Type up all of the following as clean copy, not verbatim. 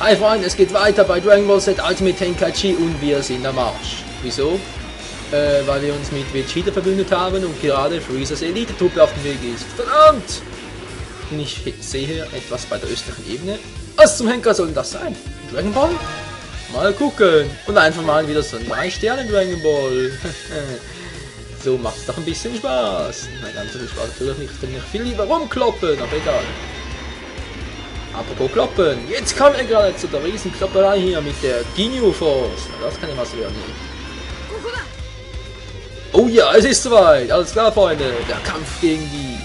Hi Freunde, es geht weiter bei Dragon Ball Z Ultimate Tenkaichi und wir sind am Arsch. Wieso? Weil wir uns mit Vegeta verbündet haben und gerade Freezers Elite-Truppe auf dem Weg ist. Verdammt! Und ich sehe hier etwas bei der östlichen Ebene. Was zum Henker soll denn das sein? Dragon Ball? Mal gucken. Und einfach mal wieder so ein 3 Sterne Dragon Ball. So macht es doch ein bisschen Spaß. Nein, ganz so viel Spaß natürlich nicht. Ich kann viel lieber rumkloppen, aber egal. Apropos kloppen, jetzt kommen wir gerade zu der riesen Klopperei hier mit der Ginyu Force. Na, das kann ja was werden. Oh ja, es ist soweit. Alles klar, Freunde. Der Kampf gegen die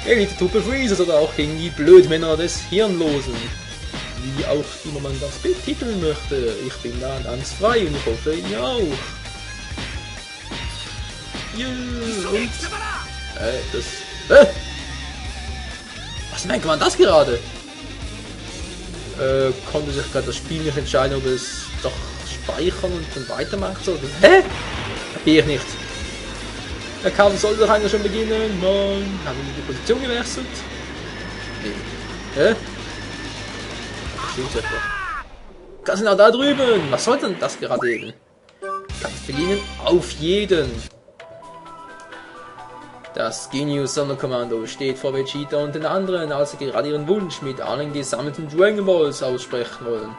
Elite-Truppe Freezers oder auch gegen die Blödmänner des Hirnlosen. Wie auch immer man das betiteln möchte. Ich bin da ganz frei und ich hoffe, ihr auch. Yeah, und... Was merkt man das gerade? Konnte sich gerade das Spiel nicht entscheiden, ob es doch speichern und dann weitermacht soll. Hä? Kapier ich nicht. Der Kampf soll doch eigentlich schon beginnen. Nein. Haben wir die Position gewechselt? Nee. Hä? Stimmt etwa. Ganz genau da drüben. Was soll denn das gerade eben? Kampf beginnen auf jeden. Das Ginyu Sonderkommando steht vor Vegeta und den anderen, als sie gerade ihren Wunsch mit allen gesammelten Dragon Balls aussprechen wollen.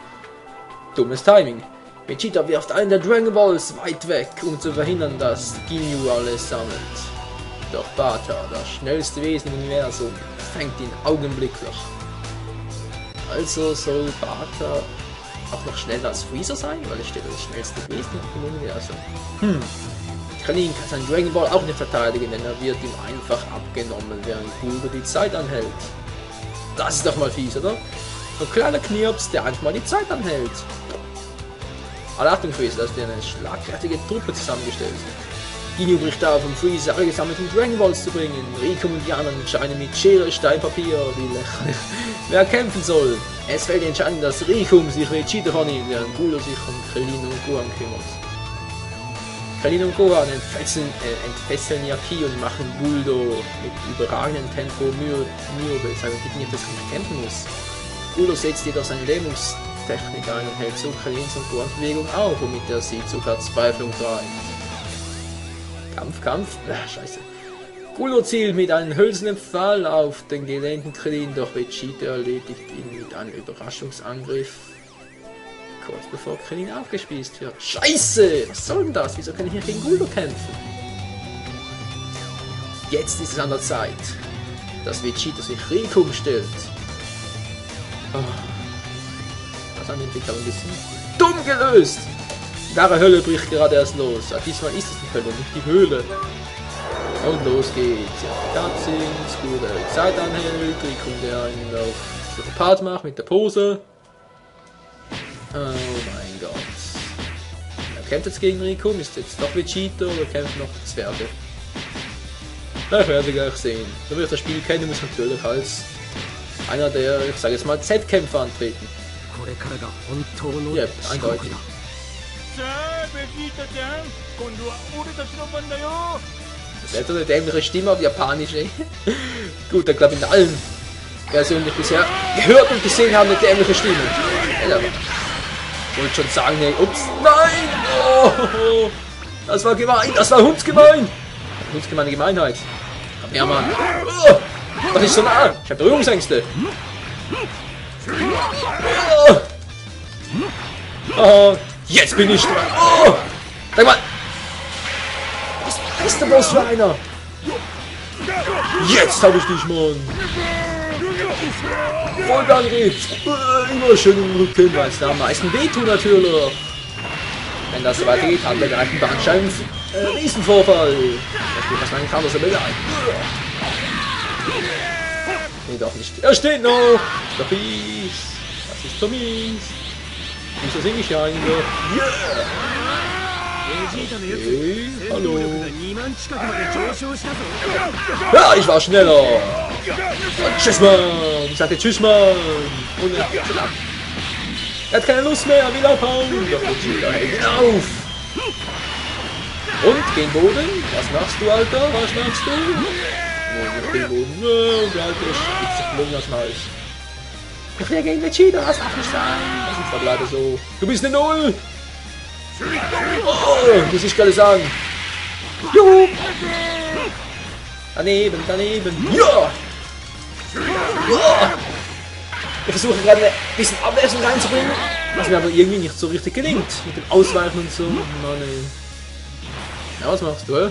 Dummes Timing. Vegeta wirft einen der Dragon Balls weit weg, um zu verhindern, dass Ginyu alles sammelt. Doch Barter, das schnellste Wesen im Universum, fängt ihn augenblicklich. Also soll Barter auch noch schneller als Freezer sein, weil er steht das schnellste Wesen im Universum. Krillin kann seinen Dragon Ball auch nicht verteidigen, denn er wird ihm einfach abgenommen, während Buldo die Zeit anhält. Das ist doch mal fies, oder? So ein kleiner Knirps, der einfach mal die Zeit anhält. Alle Achtung, Freezer, dass wir eine schlagkräftige Truppe zusammengestellt. Ginyu bricht auf, um Freezer alle gesammelten Dragon Balls zu bringen. Rico und die anderen entscheiden mit Schere, Stein, Papier, wie lächerlich. Wer kämpfen soll? Es fällt die Entscheidung, dass Rico sich Vegeta vornimmt, während Buldo sich um Krillin und Gohan kümmert. Krillin und Gohan entfesseln Yaki und machen Buldo mit überragendem Tempo Mürbe, sagen wir nicht, dass er nicht kämpfen muss. Buldo setzt jedoch seine Lähmungstechnik ein und hält so Krillins und Gohans Bewegung auf, womit er sie zur Verzweiflung treibt. Kampf, scheiße. Buldo zielt mit einem hölzernen Pfahl auf den gelähmten Krillin, doch Vegeta erledigt ihn mit einem Überraschungsangriff. Kurz bevor Krillin aufgespießt wird. Scheiße! Was soll denn das? Wieso kann ich nicht gegen Buldo kämpfen? Jetzt ist es an der Zeit, dass Vegeta sich Rico umstellt. Oh. Das hat den Entwickler ein bisschen dumm gelöst! Die wahre Hölle bricht gerade erst los. Aber diesmal ist es die Hölle, nicht die Höhle. Und los geht's. Ja, Cutscenes, gut, die Zeit anhält, Rico, der einen auf Part macht mit der Pose. Oh mein Gott. Er kämpft jetzt gegen Rico, ist jetzt doch Vegeta oder kämpft noch Zwerge? Das werden wir gleich sehen. So wie ich das Spiel kenne, muss natürlich als einer der, ich sage jetzt mal, Z-Kämpfer antreten. Ja, eindeutig. Das ist so eine dämliche Stimme auf Japanisch, ey. Gut, ich glaube in allen Versionen, die ich bisher gehört und gesehen habe, eine dämliche Stimme. Ich wollte schon sagen, hey, ups, nein! Oh, das war gemein, das war hundsgemein! Hundsgemeine Gemeinheit. Ja, Mann. Oh, das ist so nah. Ich habe Berührungsängste. Oh, jetzt bin ich dran. Oh, sag mal. Was ist denn das für einer? Jetzt habe ich dich, Mann. Vollangriff! Immer schön im Rücken, weil es da am meisten wehtut natürlich. Wenn das so weitergeht, hat der gleichen Bahnstein Riesenvorfall. Das geht was man kann, was er will. Nee, doch nicht. Er steht noch! Ist doch fies! Das ist so mies! Wieso singe ich ja eigentlich? Yeah! Okay, hallo! Ja, ich war schneller! Und tschüss, Mann! Ich sagte tschüss, Mann! Und er hat keine Lust mehr, er will abhauen! Doch Vegeta hält auf! Und, gegen Boden? Was machst du, Alter? Was machst du? Oh, gegen Boden. Oh, der Alte spitzt sich Boden aus dem Hals. Ich will gegen Vegeta, das darf nicht sein. Das ist aber leider so. Du bist eine Null. Oh, muss ich gerade sagen. Juhu. Daneben, daneben. Ja. Ja. Ich versuche gerade ein bisschen Abwechslung reinzubringen, was mir aber irgendwie nicht so richtig gelingt. Mit dem Ausweichen und so. Mann, ey. Ja, was machst du?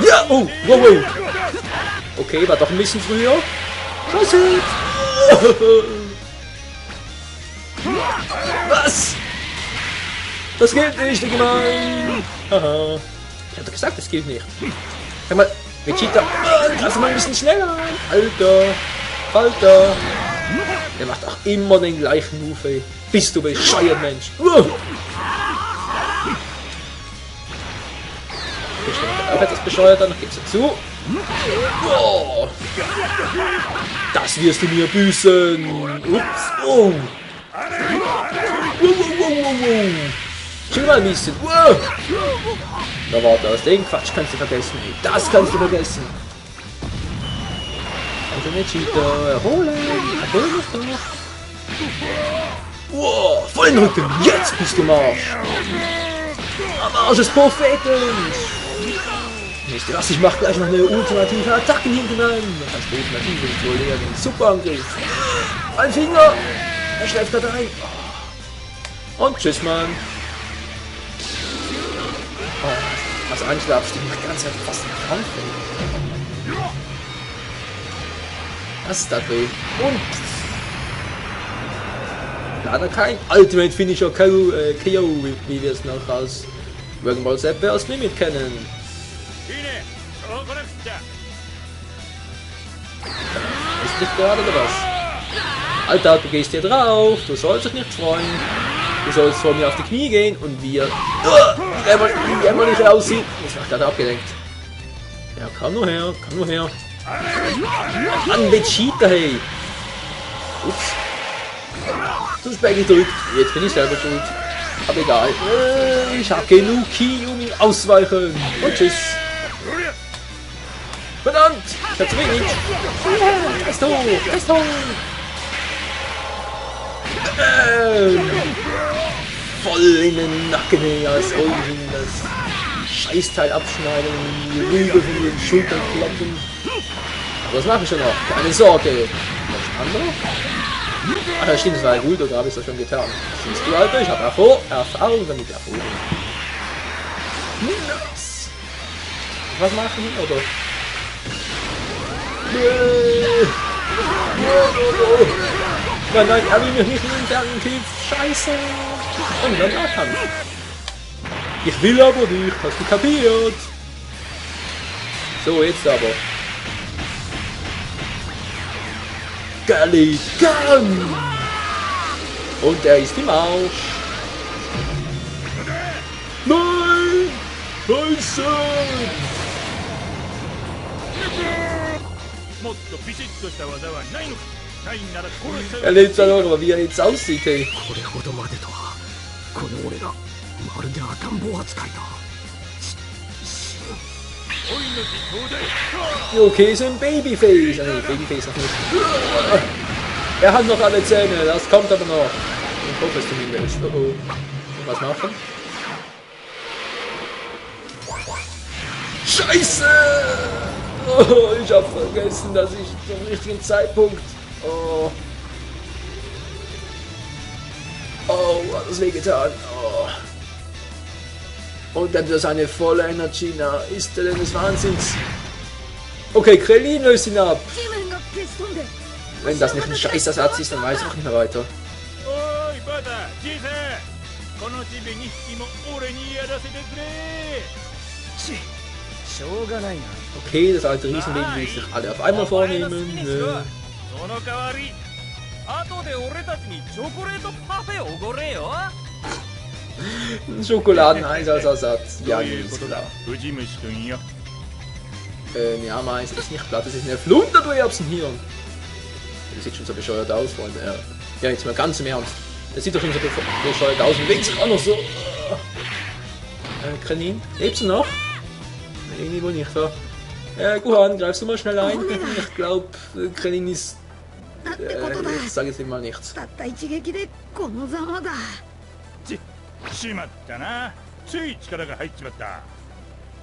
Ja! Oh! Wow, wow! Okay, war doch ein bisschen früher. Scheiße! Was? Das gilt nicht, wie gemein! Haha. Ich hab doch gesagt, das gilt nicht. Sag mal, Vegeta, lass mal ein bisschen schneller! Alter! Alter! Der macht auch immer den gleichen Move, ey. Bist du bescheuert, Mensch! Auch etwas bescheuert, dann gibt's dazu. Oh, das wirst du mir büßen! Ups! Oh! Chill mal ein bisschen! Wow. Da war das. Den Quatsch kannst du vergessen. Ey. Das kannst du vergessen. Also Vegeta, erholen! Erholen ist doch. Wow! Voll in den Rücken! Jetzt bist du am Arsch! Am Arsch des Propheten! Wisst ihr was? Ich mach gleich noch eine ultimative Attacke hinterein. Das heißt ultimativ ist wohl eher den Superangriff. Ein Finger! Er schläft da rein. Und tschüss, Mann. Oh, also Einschlafstieg macht die ganze Zeit fast einen Kampf. Was ist das weh? Und leider kein Ultimate Finisher KO, wie wir es noch aus Dragon Ball Z Burst Limit kennen. Ist nicht gerade oder was? Alter, du gehst hier drauf, du sollst dich nicht freuen. Du sollst vor mir auf die Knie gehen und wir... wie jämmerlich er aussieht. Ich war gerade abgelenkt. Ja, komm nur her, komm nur her. Mann, Vegeta, hey. Ups. Zu spät gedrückt. Jetzt bin ich selber schuld. Aber egal. Ich hab genug Ki, um ihn ausweichen. Und tschüss. Verdammt! Ich hab zu wenig! Geist hoch! Geist hoch! Voll in den Nacken, als soll ich das Scheißteil abschneiden und die Rübe von den Schultern kloppen. Aber das mache ich schon noch, keine Sorge! Was andere? Ach ja, stimmt, das war gut, oder habe ich das schon getan? Siehst du, Alter, ich habe Erfahrung damit erhoben. Nice! Was machen, oder? Nein, nein, er will mich nicht in den Fernkampf. Scheiße. Und dann Nahkampf. Ich will aber nicht, hast du kapiert? So, jetzt aber. Galligan! Und er ist im Arsch. Nein! Scheiße! Er lebt da noch, aber wie er jetzt aussieht, hey. Okay, so ein Babyface. Nee, Babyface noch nicht. Er hat noch alle Zähne, das kommt aber noch. Ich hoffe es zumindest. Oh oh. Was machen? Scheiße! Oh, ich hab vergessen, dass ich zum richtigen Zeitpunkt... Oh. Oh, hat das wehgetan. Oh. Und dann das eine volle Energy, na, ist er denn des Wahnsinns? Okay, Krillin löst ihn ab. Wenn das nicht ein Scheißersatz ist, dann weiß ich auch nicht mehr weiter. Okay, das alte Riesenbaby will sich alle auf einmal vornehmen. Ein Schokoladeneis als Ersatz. Ja, ist klar. Ja, meist ist nicht platt, das ist eine Flunder, du Erbsenhirn. Das sieht schon so bescheuert aus, Freunde. Ja, jetzt mal ganz im Ernst. Das sieht doch schon so bescheuert aus und wegen sich auch noch so. Kanin, lebst du noch? Nee, wohl nicht. Gohan, greifst du mal schnell ein? Ich glaube, Krillin ist Ich sage jetzt mal nichts. たった一撃でこのざまだ。しまったな。つい力が入っちまった。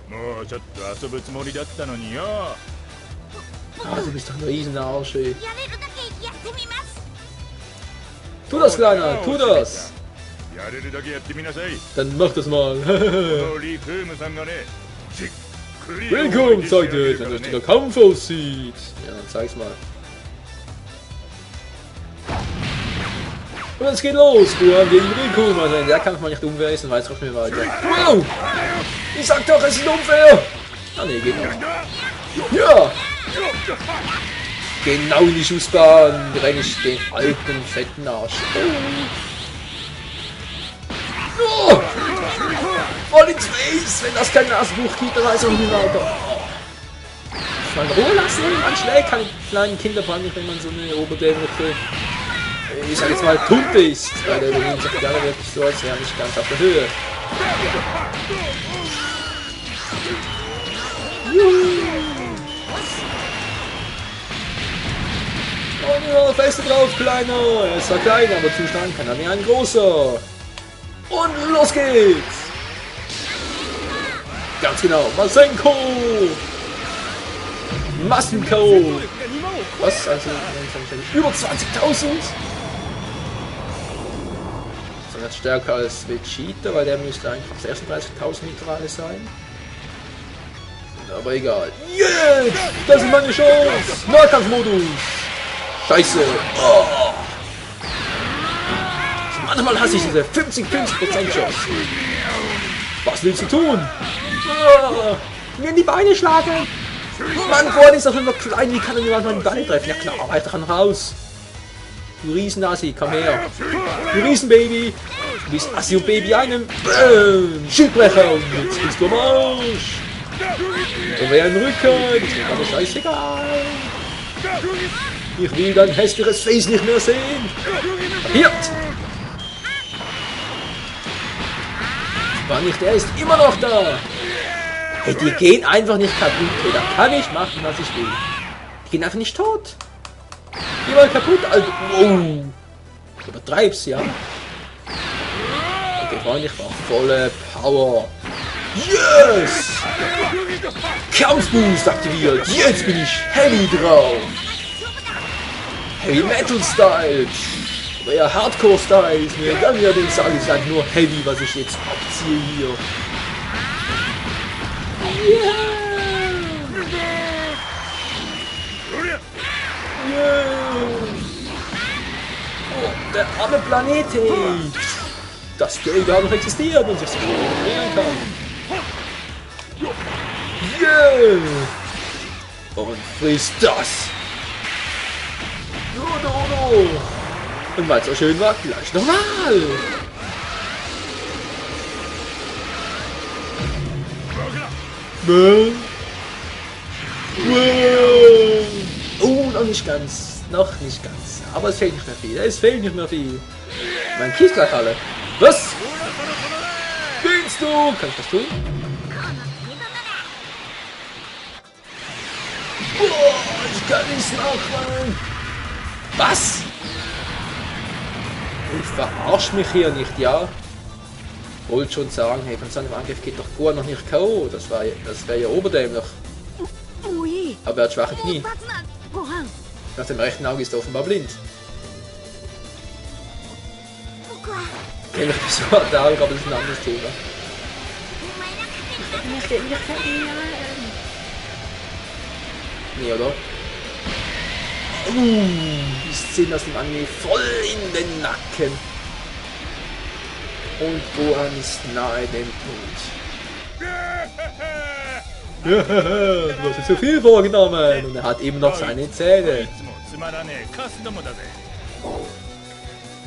もうちょっと遊ぶつもりだったのによ。Ah, du bist doch ein Riesenarsch, ey. やれるだけやってみます。 Tu das, Kleiner, tu das! やれるだけやってみなさい。 Dann mach das mal. このリフームさんがね、じっくり Willkommen, zeigt euch, wie ein richtiger Kampf aussieht. Ja, dann zeig's mal. Und es geht los, Guan gegen Riku. Also wenn der Kampf mal nicht unfair ist, dann weiß ich mir weiter. Wow! Ich sag doch, es ist unfair! Ah ne, geht noch. Ja! Genau in die Schussbahn renne ich den alten, fetten Arsch. Oh! Voll ins Face! Wenn das kein Nasenbuch gibt, dann weiß ich auch nicht weiter. Mal in Ruhe lassen, man schlägt keine kleinen Kinder, vor allem nicht, wenn man so eine oberdämliche, ich sag jetzt mal, Tumpe ist. Weil der übernimmt sich gerne wirklich so, als wäre er nicht ganz auf der Höhe. Und ja, feste drauf, Kleiner. Er ist zwar klein, aber zuschlagen kann er wie ein großer. Und los geht's. Ganz genau, Masenko. Massenko. Was? Also, über 20.000? So, das ist stärker als Vegeta, weil der müsste eigentlich auf 36.000 mittlerweile sein. Aber egal. Jetzt! Das ist meine Chance! Nahkampfmodus! Scheiße! Oh. Manchmal hasse ich diese 50% Chance. Was willst du tun? Oh. Mir in die Beine schlagen! Mann, Gott ist doch immer klein, wie kann er überhaupt meine Beine treffen? Ja klar, weiter ran raus! Du Riesen-Assi, komm her! Du Riesenbaby! Du bist Assi und Baby einem! Schildbrecher! Und jetzt bist du am Arsch! Und wer im Rücken, ist mir aber scheißegal. Ich will dein hässliches Face nicht mehr sehen. Kapiert? War nicht, der ist immer noch da. Hey, die gehen einfach nicht kaputt. Hey, da kann ich machen, was ich will. Die gehen einfach nicht tot. Geh mal kaputt, Alter. Wow. Du übertreibst, ja. Okay, Freunde, ich brauche volle Power. Yes! Kampfboost aktiviert. Jetzt bin ich Heavy drauf. Heavy Metal Style. Oder ja Hardcore Style ist mir egal, wie ihr den sagt. Ich sage nur Heavy, was ich jetzt abziehe hier. Yeah! Yeah! Oh, der arme Planet, hey. Dass der überhaupt noch existiert und sich so drehen kann. Yeah! Und frisst das! No. Und weil es so schön war, gleich nochmal! Oh, noch nicht ganz. Noch nicht ganz. Aber es fehlt nicht mehr viel. Es fehlt nicht mehr viel. Mein Kies gleich alle. Was? Willst du? Kann ich das tun? Boah, ich kann nichts machen. Was? Ich verarsch mich hier nicht, ja? Wollte schon sagen, hey, von so einem Angriff geht doch Gohan noch nicht K.O. Das wäre ja oberdämlich. Aber er hat schwache Knie. Nach dem rechten Auge ist er offenbar blind. Kennt mich so an der Auge, aber das ist ein anderes Thema. Nee, oder? Die Szene aus dem Anime voll in den Nacken. Und Gohan ist nahe dem Tod. Du hast dir zu viel vorgenommen und er hat eben noch seine Zähne.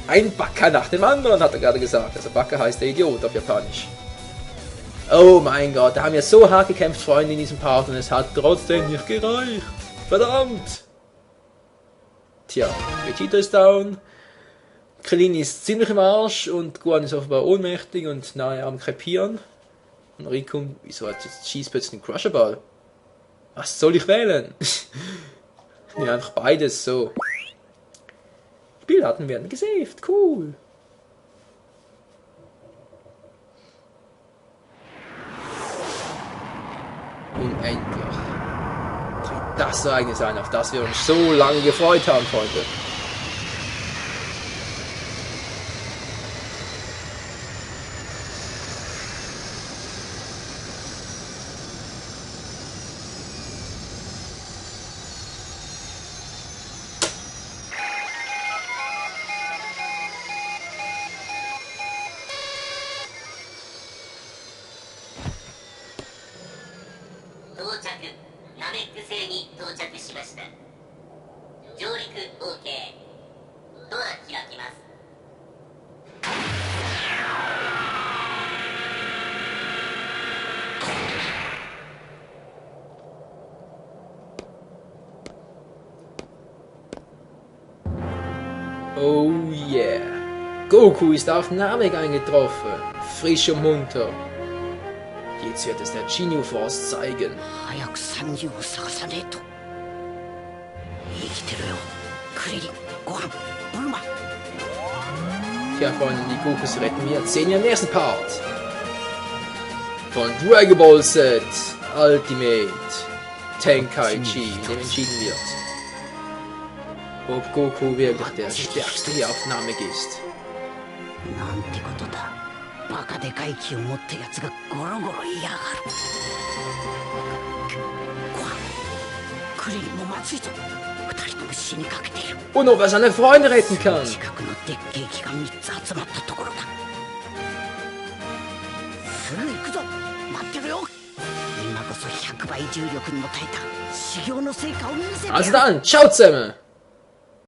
Ein Baka nach dem anderen, hat er gerade gesagt. Also Baka heißt der Idiot auf Japanisch. Oh mein Gott, da haben wir so hart gekämpft, Freunde, in diesem Part und es hat trotzdem nicht gereicht. Verdammt! Tja, Vegeta ist down, Krillin ist ziemlich im Arsch und Gohan ist offenbar ohnmächtig und nahe am Krepieren. Und Riku, wieso hat jetzt schießt plötzlich einen Crusher-Ball? Was soll ich wählen? Ich nehme einfach beides so. Spieldaten werden gesaved. Cool. Unendlich. Tritt das Ereignis ein, auf das wir uns so lange gefreut haben, Freunde. Oh yeah. Goku ist auf Namek eingetroffen. Frisch und munter. Jetzt wird es der Ginyu Force zeigen. Tja, Freunde, die Gokus retten wir. Sehen wir im nächsten Part. Von Dragon Ball Z Ultimate Tenkaichi, in dem entschieden wird, ob Goku wirklich der stärkste hier auf Namek ist. Und ob er seine Freunde retten kann. 100倍重力にも耐えた修行の成果を見せてやる。Also dann, ciao zusammen!